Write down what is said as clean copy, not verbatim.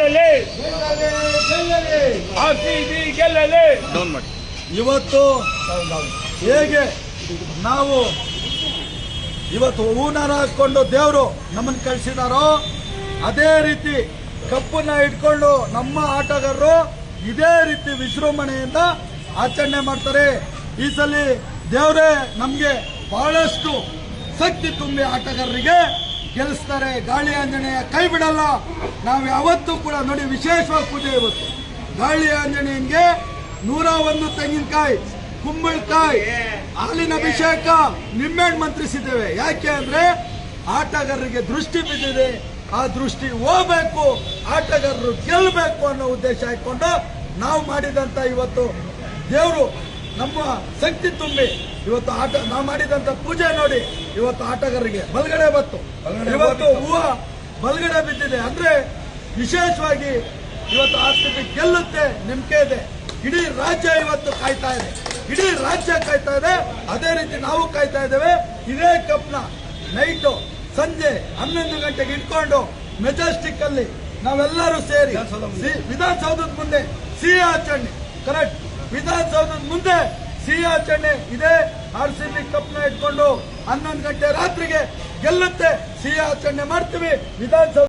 ಗೆಲ್ಲಲಿ, RCB ಗೆಲ್ಲಲಿ. ಇವತ್ತು ಹೇಗೆ ನಾವು ಇವತ್ತು ಹೂನಾರ ಹಾಕೊಂಡು ದೇವರು ನಮ್ಮನ್ನು ಕಳಿಸಿದಾರೋ ಅದೇ ರೀತಿ ಕಪ್ಪನ್ನ ಇಟ್ಕೊಂಡು ನಮ್ಮ ಆಟಗಾರರು ಇದೇ ರೀತಿ ವಿಜೃಂಭಣೆಯಿಂದ ಆಚರಣೆ ಮಾಡ್ತಾರೆ. ಈ ಸಲ ದೇವರೇ ನಮಗೆ ಬಹಳಷ್ಟು ಶಕ್ತಿ ತುಂಬಿ ಆಟಗಾರರಿಗೆ ಗೆಲ್ಲಿಸ್ತಾರೆ. ಗಾಳಿ ಆಂಜನೇಯ ಕೈ ಬಿಡಲ್ಲ. ನಾವು ಯಾವತ್ತೂ ಕೂಡ ನೋಡಿ, ವಿಶೇಷವಾಗಿ ಪೂಜೆ ಇವತ್ತು ಗಾಳಿ ಆಂಜನೇಯನ್ಗೆ 101 ತೆಂಗಿನಕಾಯಿ, ಕುಂಬಳಕಾಯಿ, ಹಾಲಿನ ಅಭಿಷೇಕ, ನಿಂಬೆಹಣ್ಣು ಮಂತ್ರಿಸಿದ್ದೇವೆ. ಯಾಕೆ ಅಂದ್ರೆ ಆಟಗಾರರಿಗೆ ದೃಷ್ಟಿ ಬಿದ್ದಿದೆ, ಆ ದೃಷ್ಟಿ ಹೋಗ್ಬೇಕು, ಆಟಗಾರರು ಗೆಲ್ಲಬೇಕು ಅನ್ನೋ ಉದ್ದೇಶ ಇಟ್ಕೊಂಡು ನಾವು ಮಾಡಿದಂತ ಇವತ್ತು ದೇವರು ನಮ್ಮ ಶಕ್ತಿ ತುಂಬಿ ಇವತ್ತು ನಾವು ಮಾಡಿದಂತ ಪೂಜೆ ನೋಡಿ ಇವತ್ತು ಆಟಗಾರರಿಗೆ ಬಲಗಡೆ ಬತ್ತು, ಇವತ್ತು ಹೂವು ಬಲಗಡೆ ಬಿದ್ದಿದೆ. ಅಂದ್ರೆ ವಿಶೇಷವಾಗಿ ಇವತ್ತು ಆರ್ಸಿಬಿ ಗೆಲ್ಲುತ್ತೆ ನಂಬಿಕೆ ಇದೆ. ಇಡೀ ರಾಜ್ಯ ಇವತ್ತು ಕಾಯ್ತಾ ಇದೆ, ಇಡೀ ರಾಜ್ಯ ಕಾಯ್ತಾ ಇದೆ. ಅದೇ ರೀತಿ ನಾವು ಕಾಯ್ತಾ ಇದ್ದೇವೆ. ಇದೇ ಕಪ್ನ ನೈಟು ಸಂಜೆ 11 ಗಂಟೆಗೆ ಇಟ್ಕೊಂಡು ಮೆಜೆಸ್ಟಿಕ್ ಅಲ್ಲಿ ನಾವೆಲ್ಲರೂ ಸೇರಿ ವಿಧಾನಸೌಧದ ಮುಂದೆ ಸಿಹಿ ಆಚರಣೆ, ಕರೆಕ್ಟ್, ವಿಧಾನಸೌಧದ ಮುಂದೆ ಸಿಹಿ ಆಚರಣೆ ಇದೇ ಆರ್ಸಿಬಿ ಕಪ್ನ ಇಟ್ಕೊಂಡು 11 ಗಂಟೆ ರಾತ್ರಿಗೆ ಗೆಲ್ಲುತ್ತೆ ಸಿಹಿ ಆಚರಣೆ ಮಾಡ್ತೀವಿ ವಿಧಾನಸೌಧ.